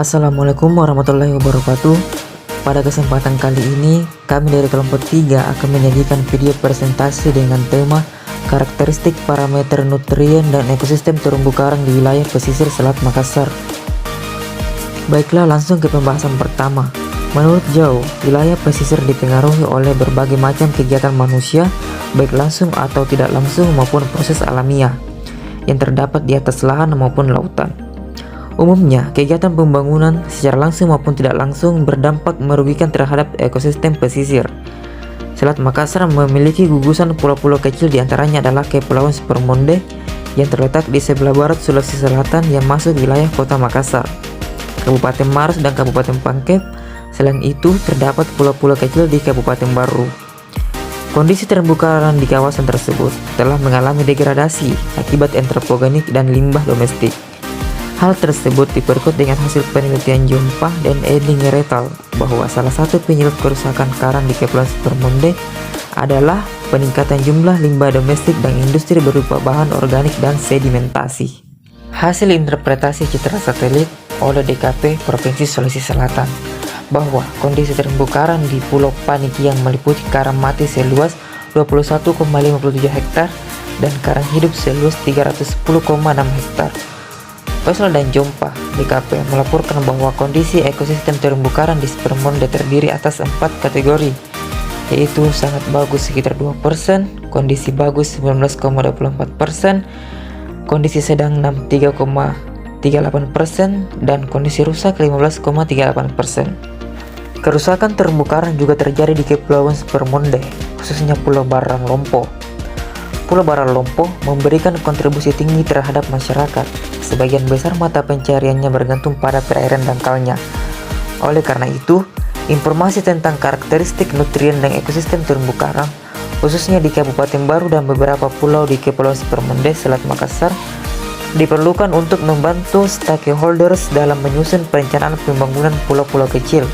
Assalamualaikum warahmatullahi wabarakatuh. Pada kesempatan kali ini, kami dari kelompok 3 akan menyajikan video presentasi dengan tema karakteristik parameter nutrien dan ekosistem terumbu karang di wilayah pesisir Selat Makassar. Baiklah, langsung ke pembahasan pertama. Menurut Zhou, wilayah pesisir dipengaruhi oleh berbagai macam kegiatan manusia, baik langsung atau tidak langsung maupun proses alamiah yang terdapat di atas lahan maupun lautan. Umumnya, kegiatan pembangunan secara langsung maupun tidak langsung berdampak merugikan terhadap ekosistem pesisir. Selat Makassar memiliki gugusan pulau-pulau kecil, diantaranya adalah Kepulauan Supermonde yang terletak di sebelah barat Sulawesi Selatan yang masuk wilayah Kota Makassar, Kabupaten Maros dan Kabupaten Pangkep. Selain itu, terdapat pulau-pulau kecil di Kabupaten Baru. Kondisi terumbu karang di kawasan tersebut telah mengalami degradasi akibat antropogenik dan limbah domestik. Hal tersebut diperkuat dengan hasil penelitian Jompah dan Edi Ngeretal bahwa salah satu penyebab kerusakan karang di Kepulauan Supermonde adalah peningkatan jumlah limbah domestik dan industri berupa bahan organik dan sedimentasi. Hasil interpretasi citra satelit oleh DKP Provinsi Sulawesi Selatan bahwa kondisi terumbu karang di Pulau Paniki yang meliputi karang mati seluas 21,57 hektar dan karang hidup seluas 310,6 hektar. Faisal dan Jompah DKP melaporkan bahwa kondisi ekosistem terumbu karang di Supermonde terdiri atas 4 kategori, yaitu sangat bagus sekitar 2%, kondisi bagus 19,24%, kondisi sedang 63,38%, dan kondisi rusak 15,38%. Kerusakan terumbu karang juga terjadi di Kepulauan Supermonde, khususnya Pulau Barang Lompo. Pulau Barang Lompo memberikan kontribusi tinggi terhadap masyarakat. Sebagian besar mata pencariannya bergantung pada perairan dangkalnya. Oleh karena itu, informasi tentang karakteristik nutrien dan ekosistem terumbu karang, khususnya di Kabupaten Baru dan beberapa pulau di Kepulauan Supermonde, Selat Makassar, diperlukan untuk membantu stakeholders dalam menyusun perencanaan pembangunan pulau-pulau kecil.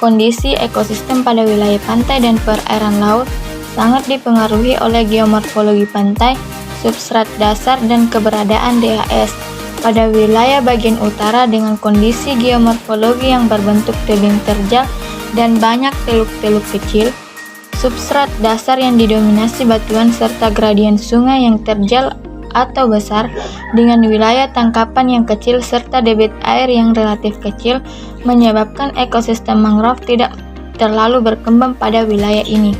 Kondisi ekosistem pada wilayah pantai dan perairan laut sangat dipengaruhi oleh geomorfologi pantai, substrat dasar, dan keberadaan DHS. Pada wilayah bagian utara dengan kondisi geomorfologi yang berbentuk tebing terjal dan banyak teluk-teluk kecil, substrat dasar yang didominasi batuan serta gradien sungai yang terjal atau besar dengan wilayah tangkapan yang kecil serta debit air yang relatif kecil menyebabkan ekosistem mangrove tidak terlalu berkembang pada wilayah ini.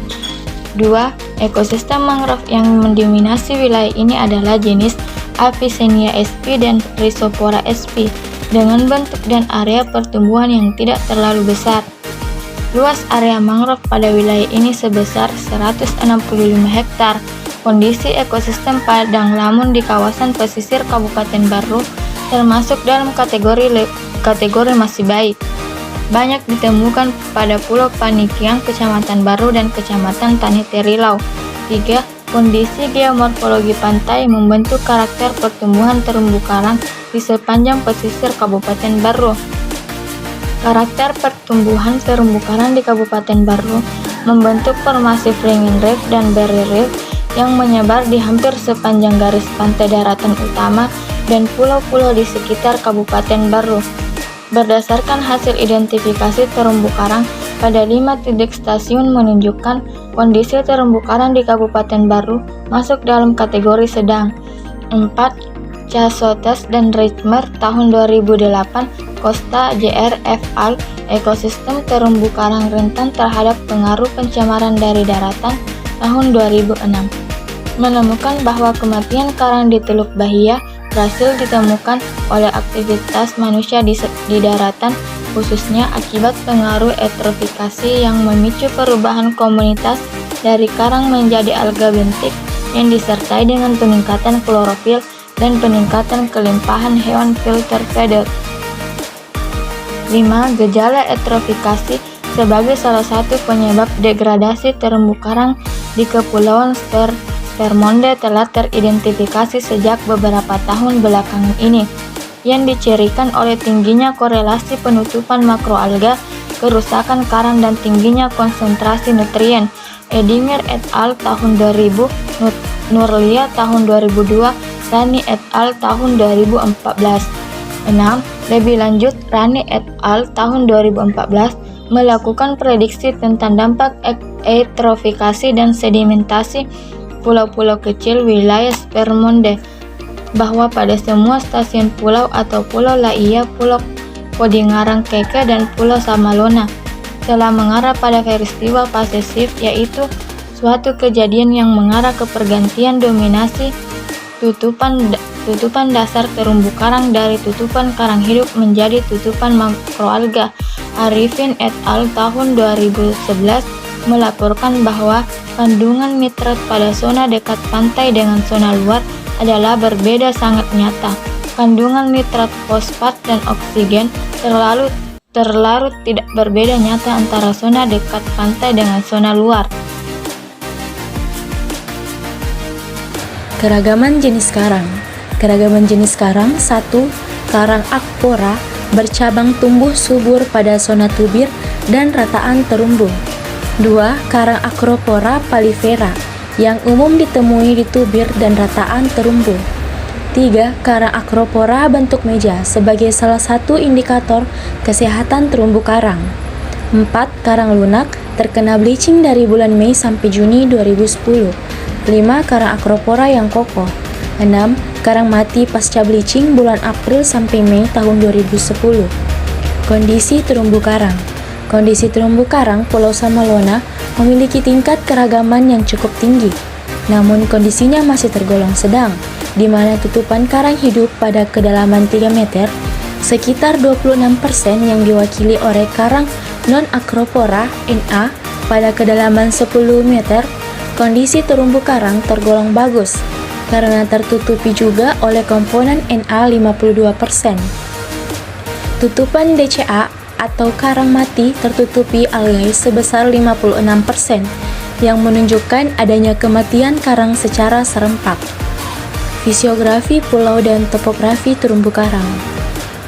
2. Ekosistem mangrove yang mendominasi wilayah ini adalah jenis Avicennia sp dan Rhizopora sp dengan bentuk dan area pertumbuhan yang tidak terlalu besar. Luas area mangrove pada wilayah ini sebesar 165 hektar. Kondisi ekosistem padang lamun di kawasan pesisir Kabupaten Baru termasuk dalam kategori masih baik. Banyak ditemukan pada Pulau Panikiang, Kecamatan Baru, dan Kecamatan Tanete Rilau. 3. Kondisi geomorfologi pantai membentuk karakter pertumbuhan terumbu karang di sepanjang pesisir Kabupaten Baru. Karakter pertumbuhan terumbu karang di Kabupaten Baru membentuk formasi Fringing Reef dan Barrier Reef yang menyebar di hampir sepanjang garis pantai daratan utama dan pulau-pulau di sekitar Kabupaten Baru. Berdasarkan hasil identifikasi terumbu karang pada 5 titik stasiun menunjukkan kondisi terumbu karang di Kabupaten Baru masuk dalam kategori sedang. 4. Chazotes dan Reichmer tahun 2008, Costa Jr. et al. Ekosistem terumbu karang rentan terhadap pengaruh pencemaran dari daratan tahun 2006 menemukan bahwa kematian karang di Teluk Bahia berhasil ditemukan oleh aktivitas manusia di daratan, khususnya akibat pengaruh eutrofikasi yang memicu perubahan komunitas dari karang menjadi alga bentik yang disertai dengan peningkatan klorofil dan peningkatan kelimpahan hewan filter feeder. 5. Gejala eutrofikasi sebagai salah satu penyebab degradasi terumbu karang di Kepulauan Supermonde telah teridentifikasi sejak beberapa tahun belakangan ini, yang dicirikan oleh tingginya korelasi penutupan makroalga, kerusakan karang, dan tingginya konsentrasi nutrien. Edinger et al. Tahun 2000, Nurlia tahun 2002, Rani et al. Tahun 2014. 6. Lebih lanjut, Rani et al. Tahun 2014 melakukan prediksi tentang dampak eutrofikasi dan sedimentasi pulau-pulau kecil wilayah Spermonde, bahwa pada semua stasiun pulau atau Pulau Laia, Pulau Podingarang Keke, dan Pulau Samalona telah mengarah pada peristiwa pasesif, yaitu suatu kejadian yang mengarah ke pergantian dominasi tutupan dasar terumbu karang dari tutupan karang hidup menjadi tutupan makroalga. Arifin et al. Tahun 2011 melaporkan bahwa kandungan nitrat pada zona dekat pantai dengan zona luar adalah berbeda sangat nyata. Kandungan nitrat, fosfat, dan oksigen terlarut tidak berbeda nyata antara zona dekat pantai dengan zona luar. Keragaman jenis karang. Keragaman jenis karang. 1. Karang Akpora bercabang tumbuh subur pada zona tubir dan rataan terumbu. 2. Karang Acropora palifera yang umum ditemui di tubir dan rataan terumbu. 3. Karang Acropora bentuk meja sebagai salah satu indikator kesehatan terumbu karang. 4. Karang lunak terkena bleaching dari bulan Mei sampai Juni 2010. 5. Karang Acropora yang kokoh. 6. Karang mati pasca bleaching bulan April sampai Mei tahun 2010. Kondisi terumbu karang. Kondisi terumbu karang Pulau Samalona memiliki tingkat keragaman yang cukup tinggi, namun kondisinya masih tergolong sedang, di mana tutupan karang hidup pada kedalaman 3 meter, sekitar 26% yang diwakili oleh karang non-Acropora NA pada kedalaman 10 meter. Kondisi terumbu karang tergolong bagus karena tertutupi juga oleh komponen Na 52%. Tutupan DCA atau karang mati tertutupi algae sebesar 56% yang menunjukkan adanya kematian karang secara serempak. Fisiografi pulau dan topografi terumbu karang.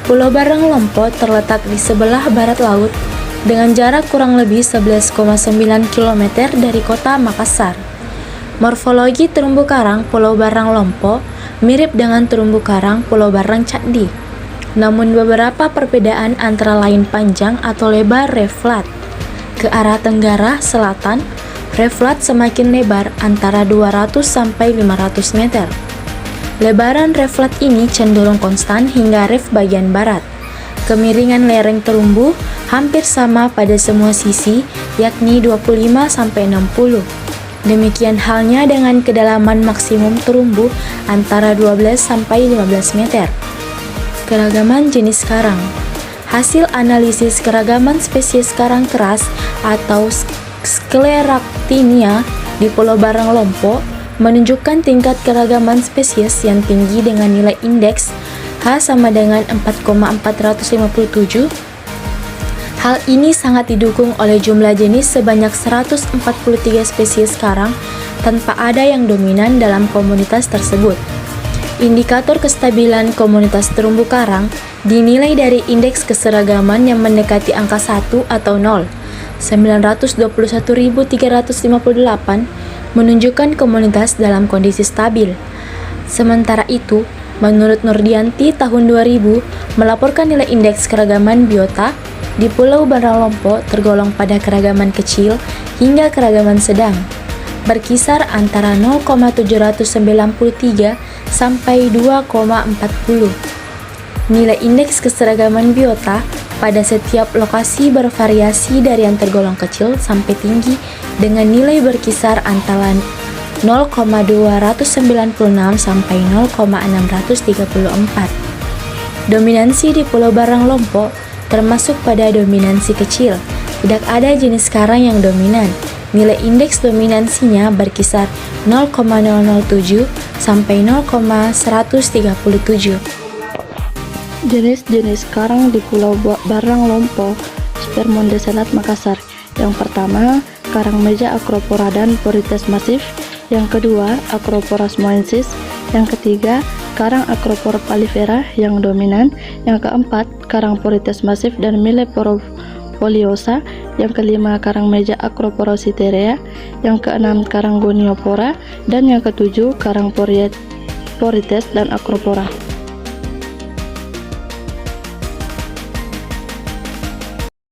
Pulau Barang Lompo terletak di sebelah barat laut dengan jarak kurang lebih 11,9 km dari kota Makassar. Morfologi terumbu karang Pulau Barang Lompo mirip dengan terumbu karang Pulau Barang Cakdi, namun beberapa perbedaan antara lain panjang atau lebar reflat. Ke arah tenggara selatan, reflat semakin lebar antara 200 sampai 500 meter. Lebaran reflat ini cenderung konstan hingga ref bagian barat. Kemiringan lereng terumbu hampir sama pada semua sisi, yakni 25 sampai 60. Demikian halnya dengan kedalaman maksimum terumbu antara 12 sampai 15 meter. Keragaman jenis karang. Hasil analisis keragaman spesies karang keras atau Scleractinia di Pulau Barang Lompo menunjukkan tingkat keragaman spesies yang tinggi dengan nilai indeks H sama dengan 4,457. Hal ini sangat didukung oleh jumlah jenis sebanyak 143 spesies karang tanpa ada yang dominan dalam komunitas tersebut. Indikator kestabilan komunitas terumbu karang dinilai dari indeks keseragaman yang mendekati angka 1 atau 0. 921.358 menunjukkan komunitas dalam kondisi stabil. Sementara itu, menurut Nurdianti tahun 2000 melaporkan nilai indeks keragaman biota di Pulau Barang Lompo tergolong pada keragaman kecil hingga keragaman sedang, berkisar antara 0,793 sampai 2,40. Nilai indeks keseragaman biota pada setiap lokasi bervariasi dari yang tergolong kecil sampai tinggi dengan nilai berkisar antara 0,296 sampai 0,634. Dominansi di Pulau Barang Lompo termasuk pada dominansi kecil. Tidak ada jenis karang yang dominan. Nilai indeks dominansinya berkisar 0,007 sampai 0,137. Jenis-jenis karang di Pulau Barang Lompo, Spermonde Selat, Makassar. Yang pertama, karang meja Acropora dan Porites massif. Yang kedua, Acropora smoensis. Yang ketiga, karang Acropora palifera yang dominan. Yang keempat, karang Porites massif dan foliosa, yang kelima karang meja Acroporositerea, yang keenam karang Goniopora, dan yang ketujuh karang Porites dan Acropora.